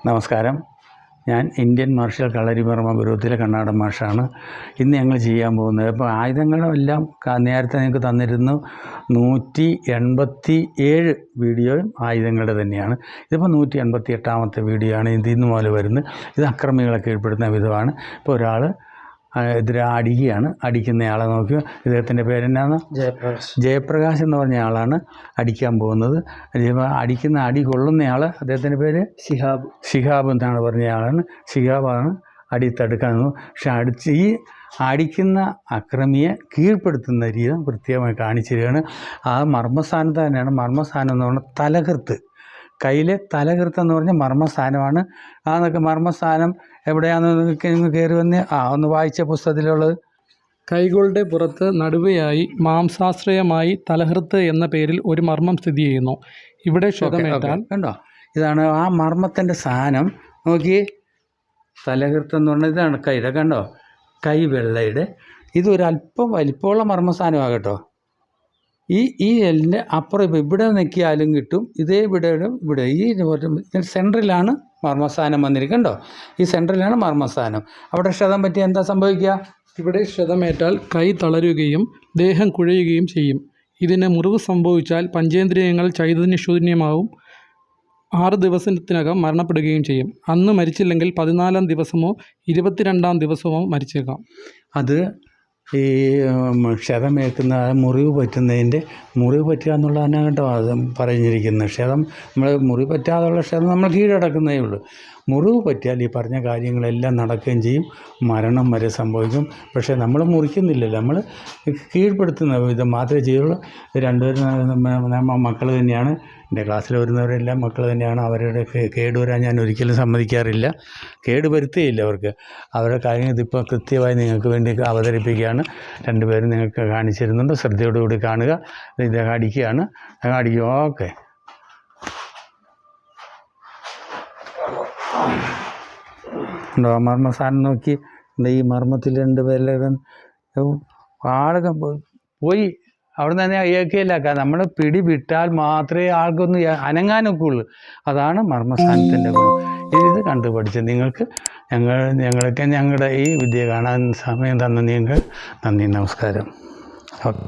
നമസ്കാരം. ഞാൻ Indian marshal കളരിപറമ്പ് ഗുരുത്തിലെ Kannadan മാഷാണ്. ഇന്ന് ഞങ്ങൾ ചെയ്യാൻ പോകുന്നത്, ഇപ്പോൾ ആയുധങ്ങളെല്ലാം നേരത്തെ നിങ്ങൾക്ക് തന്നിരുന്നു. 187 വീഡിയോയും ആയുധങ്ങളുടെ തന്നെയാണ്. ഇതിപ്പോൾ 188ാമത്തെ വീഡിയോ ആണ്. ഇന്ന് മുതൽ വരുന്നത്. ഇത് അക്രമികളെ കീഴ്പ്പെടുത്തുന്ന വിധമാണ്. ഇപ്പോൾ ഒരാൾ എതിരെ അടിക്കുകയാണ്. അടിക്കുന്നയാളെ നോക്കുക. ഇദ്ദേഹത്തിൻ്റെ പേരെന്നാണ്? ജയപ്രകാശ് എന്ന് പറഞ്ഞ അടിക്കാൻ പോകുന്നത്. അടിക്കുന്ന അടി കൊള്ളുന്നയാൾ, അദ്ദേഹത്തിൻ്റെ പേര് ഷിഹാബ് എന്നാണ് പറഞ്ഞ ഷിഹാബാണ് അടി തടുക്കാൻ. പക്ഷെ ഈ അടിക്കുന്ന അക്രമിയെ കീഴ്പ്പെടുത്തുന്ന രീതി പ്രത്യേകമായി കാണിച്ചു തരികയാണ്. ആ മർമ്മസ്ഥാനത്ത് തന്നെയാണ്. മർമ്മസ്ഥാനം എന്ന് പറഞ്ഞാൽ തലകൃത്ത്, കയ്യിലെ തലകൃത്ത് എന്ന് പറഞ്ഞാൽ മർമ്മസ്ഥാനമാണ്. മർമ്മസ്ഥാനം എവിടെയാണെന്ന് കയറി വന്ന് ഒന്ന് വായിച്ച പുസ്തകത്തിലുള്ളത്. കൈകളുടെ പുറത്ത് നടുവയായി മാംസാശ്രയമായി തലഹൃത്ത് എന്ന പേരിൽ ഒരു മർമ്മം സ്ഥിതി ചെയ്യുന്നു. ഇവിടെ ക്ഷതമേറ്റാൽ കണ്ടോ, ഇതാണ് ആ മർമ്മത്തിൻ്റെ സ്ഥാനം. നോക്കി, തലഹൃത്ത് എന്ന് പറഞ്ഞാൽ ഇതാണ് കൈയുടെ, കണ്ടോ, കൈ വെള്ളയുടെ. ഇതൊരല്പം വലിപ്പമുള്ള മർമ്മസ്ഥാനമാകട്ടോ. ഈ എല്ലിൻ്റെ അപ്പുറം ഇപ്പോൾ ഇവിടെ നിൽക്കിയാലും കിട്ടും. ഇതേ ഇവിടെ ഈ സെൻട്രലാണ് മർമ്മസ്ഥാനം വന്നിരിക്കണ്ടോ. ഈ സെൻട്രലാണ് മർമ്മസ്ഥാനം. അവിടെ ക്ഷതം പറ്റിയാൽ എന്താ സംഭവിക്കുക? ഇവിടെ ക്ഷതമേറ്റാൽ കൈ തളരുകയും ദേഹം കുഴയുകയും ചെയ്യും. ഇതിന് മുറിവ് സംഭവിച്ചാൽ പഞ്ചേന്ദ്രിയങ്ങൾ ചൈതന്യശൂന്യമാവും. 6 ദിവസത്തിനകം മരണപ്പെടുകയും ചെയ്യും. അന്ന് മരിച്ചില്ലെങ്കിൽ 14ാം ദിവസമോ 22ാം ദിവസമോ മരിച്ചേക്കാം. അത് ഈ ക്ഷതമേൽക്കുന്ന മുറിവ് പറ്റുക എന്നുള്ളതാണ് കേട്ടോ അത് പറഞ്ഞിരിക്കുന്നത്. ക്ഷതം നമ്മൾ മുറിവ് പറ്റാതുള്ള ക്ഷതം നമ്മൾ കീഴടക്കുന്നതേ ഉള്ളൂ. മുറിവ് പറ്റിയാൽ ഈ പറഞ്ഞ കാര്യങ്ങളെല്ലാം നടക്കുകയും ചെയ്യും, മരണം വരെ സംഭവിക്കും. പക്ഷേ നമ്മൾ മുറിക്കുന്നില്ലല്ലോ, നമ്മൾ കീഴ്പ്പെടുത്തുന്ന ഇത് മാത്രമേ ചെയ്യുള്ളൂ. രണ്ടുപേരും മക്കൾ തന്നെയാണ്. എൻ്റെ ക്ലാസ്സിൽ വരുന്നവരെല്ലാം മക്കൾ തന്നെയാണ്. അവരുടെ കേടുവരാൻ ഞാൻ ഒരിക്കലും സമ്മതിക്കാറില്ല, കേടുവരുത്തുകയില്ല അവർക്ക്. അവരുടെ കാര്യങ്ങൾ ഇതിപ്പോൾ കൃത്യമായി നിങ്ങൾക്ക് വേണ്ടി അവതരിപ്പിക്കുകയാണ്. രണ്ടുപേരും നിങ്ങൾക്ക് കാണിച്ചിരുന്നുണ്ട്. ശ്രദ്ധയോടുകൂടി കാണുക. ഇദ്ദേഹം അടിക്കുകയാണ്. അടിക്കും. ഓക്കെ. ഉണ്ടോ മർമ്മസ്ഥാനം നോക്കി. ഈ മർമ്മത്തിൽ 2 പേരിലും ആളുകൾ പോയി അവിടെ നിന്ന് തന്നെ ഏക്കയിലാക്കുക. നമ്മൾ പിടി വിട്ടാൽ മാത്രമേ ആൾക്കൊന്ന് അനങ്ങാനൊക്കെ ഉള്ളൂ. അതാണ് മർമ്മസ്ഥാനത്തിൻ്റെ ഗുണം. ഇത് കണ്ടുപഠിച്ച് നിങ്ങൾക്ക് ഞങ്ങളുടെ ഈ വിദ്യ കാണാൻ സമയം തന്ന നിങ്ങൾക്ക് നന്ദി, നമസ്കാരം. ഓക്കെ.